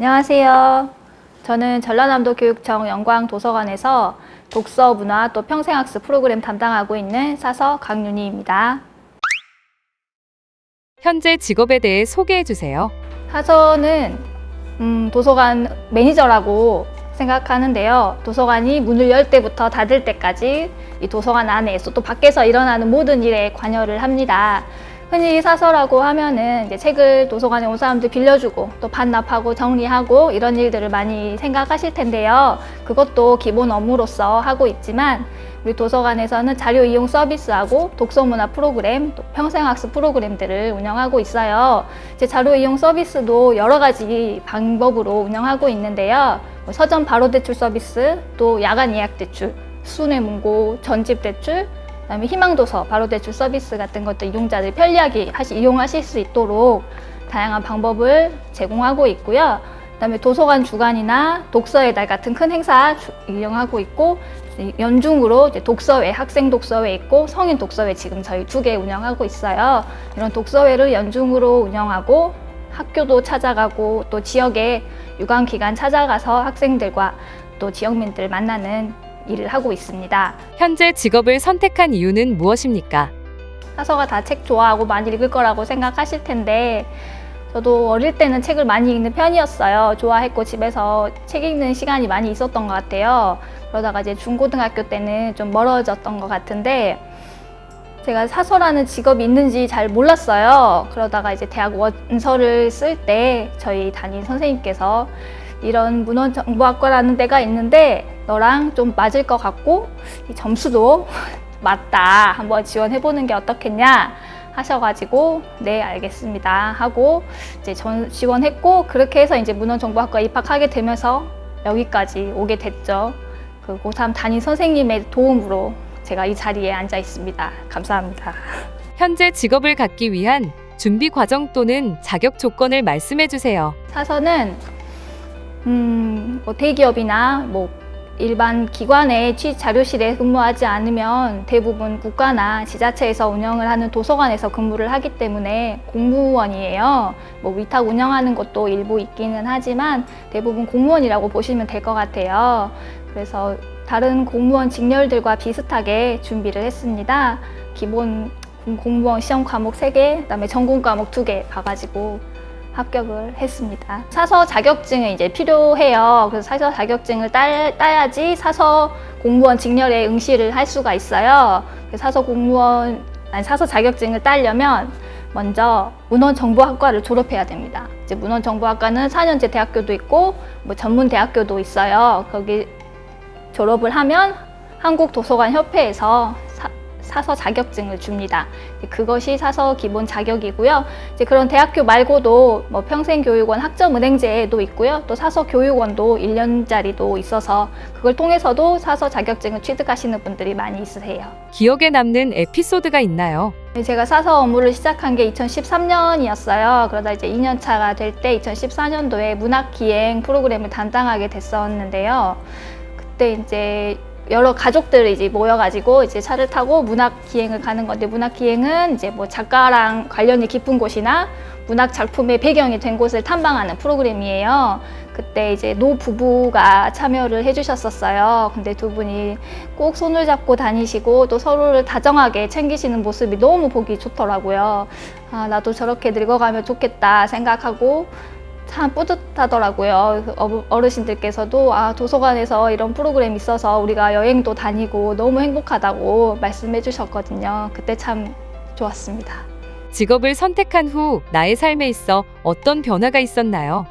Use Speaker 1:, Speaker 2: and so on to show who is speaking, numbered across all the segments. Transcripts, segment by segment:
Speaker 1: 안녕하세요. 저는 전라남도 교육청 영광도서관에서 독서 문화 또 평생학습 프로그램 담당하고 있는 사서 강윤희입니다.
Speaker 2: 현재 직업에 대해 소개해 주세요.
Speaker 1: 사서는 도서관 매니저라고 생각하는데요. 도서관이 문을 열 때부터 닫을 때까지 이 도서관 안에서 또 밖에서 일어나는 모든 일에 관여를 합니다. 흔히 사서라고 하면은 이제 책을 도서관에 온 사람들 빌려주고 또 반납하고 정리하고 이런 일들을 많이 생각하실 텐데요. 그것도 기본 업무로서 하고 있지만 우리 도서관에서는 자료 이용 서비스하고 독서 문화 프로그램, 또 평생학습 프로그램들을 운영하고 있어요. 이제 자료 이용 서비스도 여러 가지 방법으로 운영하고 있는데요. 서점 바로 대출 서비스, 또 야간 예약 대출, 수뇌 문고, 전집 대출, 그다음에 희망도서 바로 대출 서비스 같은 것도 이용자들이 편리하게 이용하실 수 있도록 다양한 방법을 제공하고 있고요. 그다음에 도서관 주간이나 독서의 날 같은 큰 행사 이용하고 있고, 연중으로 이제 독서회, 학생 독서회 있고 성인 독서회 지금 저희 2개 운영하고 있어요. 이런 독서회를 연중으로 운영하고 학교도 찾아가고 또 지역에 유관기관 찾아가서 학생들과 또 지역민들 만나는 일을 하고 있습니다.
Speaker 2: 현재 직업을 선택한 이유는 무엇입니까?
Speaker 1: 사서가 다 책 좋아하고 많이 읽을 거라고 생각하실 텐데 저도 어릴 때는 책을 많이 읽는 편이었어요. 좋아했고 집에서 책 읽는 시간이 많이 있었던 것 같아요. 그러다가 이제 중고등학교 때는 좀 멀어졌던 것 같은데 제가 사서라는 직업이 있는지 잘 몰랐어요. 그러다가 이제 대학 원서를 쓸 때 저희 담임 선생님께서 이런 문헌정보학과라는 데가 있는데 너랑 좀 맞을 것 같고 이 점수도 맞다. 한번 지원해보는 게 어떻겠냐 하셔가지고 네 알겠습니다 하고 이제 지원했고 그렇게 해서 이제 문헌정보학과 입학하게 되면서 여기까지 오게 됐죠. 그 고3 담임 선생님의 도움으로 제가 이 자리에 앉아 있습니다. 감사합니다.
Speaker 2: 현재 직업을 갖기 위한 준비 과정 또는 자격 조건을 말씀해 주세요.
Speaker 1: 사서는 뭐 대기업이나 뭐 일반 기관의 자료실에 근무하지 않으면 대부분 국가나 지자체에서 운영을 하는 도서관에서 근무를 하기 때문에 공무원이에요. 뭐 위탁 운영하는 것도 일부 있기는 하지만 대부분 공무원이라고 보시면 될 것 같아요. 그래서 다른 공무원 직렬들과 비슷하게 준비를 했습니다. 기본 공무원 시험 과목 3개, 그다음에 전공 과목 2개 봐가지고 합격을 했습니다. 사서 자격증이 이제 필요해요. 그래서 사서 자격증을 따야지 사서 공무원 직렬에 응시를 할 수가 있어요. 사서 자격증을 따려면 먼저 문헌정보학과를 졸업해야 됩니다. 이제 문헌정보학과는 4년제 대학교도 있고 뭐 전문 대학교도 있어요. 거기 졸업을 하면 한국도서관협회에서 사서 자격증을 줍니다. 그것이 사서 기본 자격이고요. 이제 그런 대학교 말고도 뭐 평생교육원 학점은행제도 있고요. 또 사서 교육원도 1년짜리도 있어서 그걸 통해서도 사서 자격증을 취득하시는 분들이 많이 있으세요.
Speaker 2: 기억에 남는 에피소드가 있나요?
Speaker 1: 제가 사서 업무를 시작한 게 2013년이었어요. 그러다 이제 2년 차가 될 때 2014년도에 문학기행 프로그램을 담당하게 됐었는데요. 그때 이제 여러 가족들이 이제 모여가지고 이제 차를 타고 문학 기행을 가는 건데 문학 기행은 이제 뭐 작가랑 관련이 깊은 곳이나 문학 작품의 배경이 된 곳을 탐방하는 프로그램이에요. 그때 이제 노 부부가 참여를 해주셨었어요. 근데 두 분이 꼭 손을 잡고 다니시고 또 서로를 다정하게 챙기시는 모습이 너무 보기 좋더라고요. 아, 나도 저렇게 늙어가면 좋겠다 생각하고 참 뿌듯하더라고요. 어르신들께서도 도서관에서 이런 프로그램이 있어서 우리가 여행도 다니고 너무 행복하다고 말씀해 주셨거든요. 그때 참 좋았습니다.
Speaker 2: 직업을 선택한 후 나의 삶에 있어 어떤 변화가 있었나요?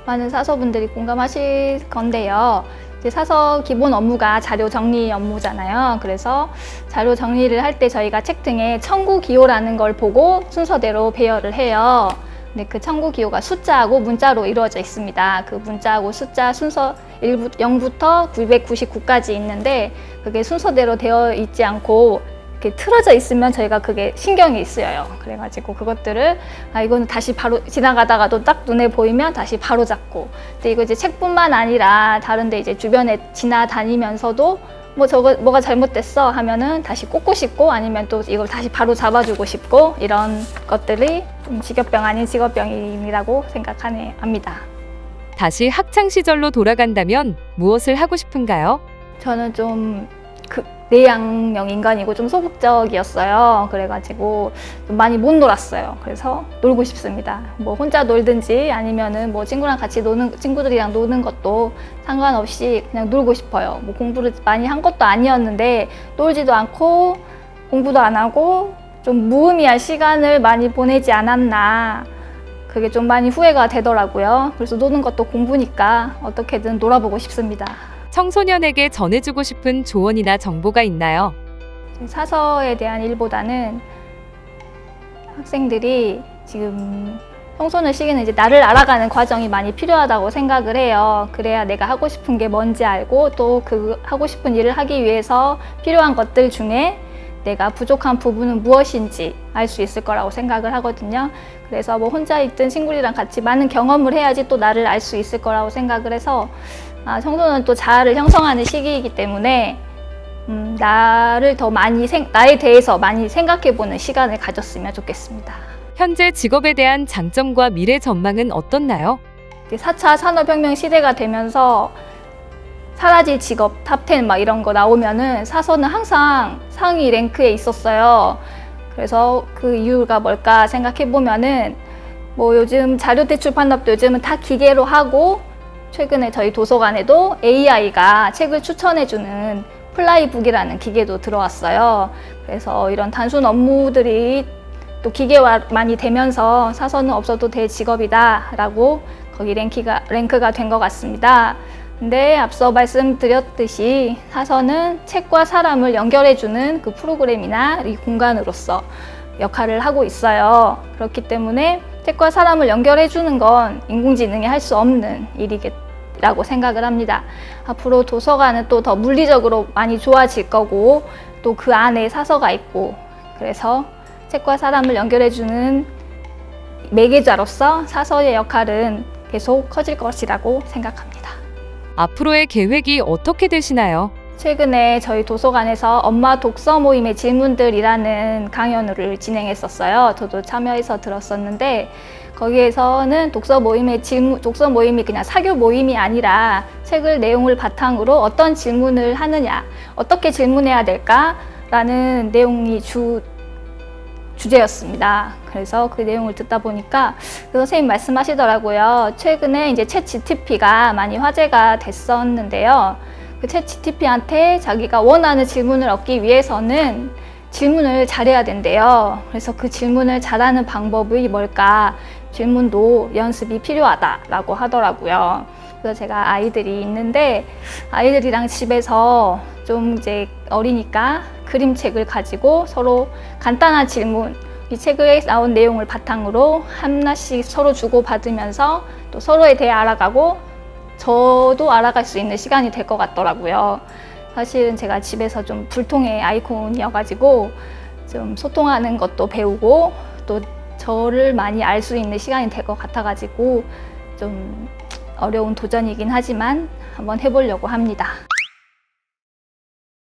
Speaker 1: 많은 사서분들이 공감하실 건데요. 이제 사서 기본 업무가 자료 정리 업무잖아요. 그래서 자료 정리를 할 때 저희가 책 등에 청구 기호라는 걸 보고 순서대로 배열을 해요. 근데 그 청구 기호가 숫자하고 문자로 이루어져 있습니다. 그 문자하고 숫자 순서 0부터 999까지 있는데 그게 순서대로 되어 있지 않고 이렇게 틀어져 있으면 저희가 그게 신경이 쓰여요. 그래가지고 그것들을 이거는 다시 바로 지나가다가도 딱 눈에 보이면 다시 바로 잡고 근데 이거 이제 책뿐만 아니라 다른데 이제 주변에 지나다니면서도 뭐가 잘못됐어 하면은 다시 꽂고 싶고 아니면 또 이걸 다시 바로 잡아주고 싶고 이런 것들이 좀 직업병 아닌 직업병이라고 생각합니다.
Speaker 2: 다시 학창 시절로 돌아간다면 무엇을 하고 싶은가요?
Speaker 1: 저는 좀 내향형 인간이고 좀 소극적이었어요. 그래가지고 좀 많이 못 놀았어요. 그래서 놀고 싶습니다. 뭐 혼자 놀든지 아니면은 뭐 친구들이랑 노는 것도 상관없이 그냥 놀고 싶어요. 뭐 공부를 많이 한 것도 아니었는데 놀지도 않고 공부도 안 하고 좀 무의미한 시간을 많이 보내지 않았나. 그게 좀 많이 후회가 되더라고요. 그래서 노는 것도 공부니까 어떻게든 놀아보고 싶습니다.
Speaker 2: 청소년에게 전해주고 싶은 조언이나 정보가 있나요?
Speaker 1: 사서에 대한 일보다는 학생들이 지금 청소년 시기는 이제 나를 알아가는 과정이 많이 필요하다고 생각을 해요. 그래야 내가 하고 싶은 게 뭔지 알고 또 그 하고 싶은 일을 하기 위해서 필요한 것들 중에 내가 부족한 부분은 무엇인지 알 수 있을 거라고 생각을 하거든요. 그래서 뭐 혼자 있든 친구들이랑 같이 많은 경험을 해야지 또 나를 알 수 있을 거라고 생각을 해서 청소년은 또 자아를 형성하는 시기이기 때문에 나에 대해서 많이 생각해보는 시간을 가졌으면 좋겠습니다.
Speaker 2: 현재 직업에 대한 장점과 미래 전망은 어떻나요?
Speaker 1: 4차 산업혁명 시대가 되면서 사라질 직업 탑10 막 이런 거 나오면은 사서는 항상 상위 랭크에 있었어요. 그래서 그 이유가 뭘까 생각해보면은 뭐 요즘 자료대 출판업도 요즘은 다 기계로 하고 최근에 저희 도서관에도 AI가 책을 추천해주는 플라이북이라는 기계도 들어왔어요. 그래서 이런 단순 업무들이 또 기계화 많이 되면서 사서는 없어도 될 직업이다라고 거기 랭크가 된 것 같습니다. 근데 앞서 말씀드렸듯이 사서는 책과 사람을 연결해주는 그 프로그램이나 이 공간으로서 역할을 하고 있어요. 그렇기 때문에 책과 사람을 연결해주는 건 인공지능이 할 수 없는 일이라고 생각을 합니다. 앞으로 도서관은 또 더 물리적으로 많이 좋아질 거고 또 그 안에 사서가 있고 그래서 책과 사람을 연결해주는 매개자로서 사서의 역할은 계속 커질 것이라고 생각합니다.
Speaker 2: 앞으로의 계획이 어떻게 되시나요?
Speaker 1: 최근에 저희 도서관에서 엄마 독서 모임의 질문들이라는 강연을 진행했었어요. 저도 참여해서 들었었는데 거기에서는 독서 모임이 그냥 사교 모임이 아니라 책을 내용을 바탕으로 어떤 질문을 하느냐, 어떻게 질문해야 될까라는 내용이 주제였습니다. 그래서 그 내용을 듣다 보니까 그 선생님 말씀하시더라고요. 최근에 이제 챗 GTP가 많이 화제가 됐었는데요. 그 챗 GTP한테 자기가 원하는 질문을 얻기 위해서는 질문을 잘해야 된대요. 그래서 그 질문을 잘하는 방법이 뭘까? 질문도 연습이 필요하다라고 하더라고요. 그래서 제가 아이들이 있는데 아이들이랑 집에서 좀 이제 어리니까 그림책을 가지고 서로 간단한 질문, 이 책에 나온 내용을 바탕으로 하나씩 서로 주고받으면서 또 서로에 대해 알아가고 저도 알아갈 수 있는 시간이 될 것 같더라고요. 사실은 제가 집에서 좀 불통의 아이콘이어가지고 좀 소통하는 것도 배우고 또 저를 많이 알 수 있는 시간이 될 것 같아가지고 좀 어려운 도전이긴 하지만 한번 해보려고 합니다.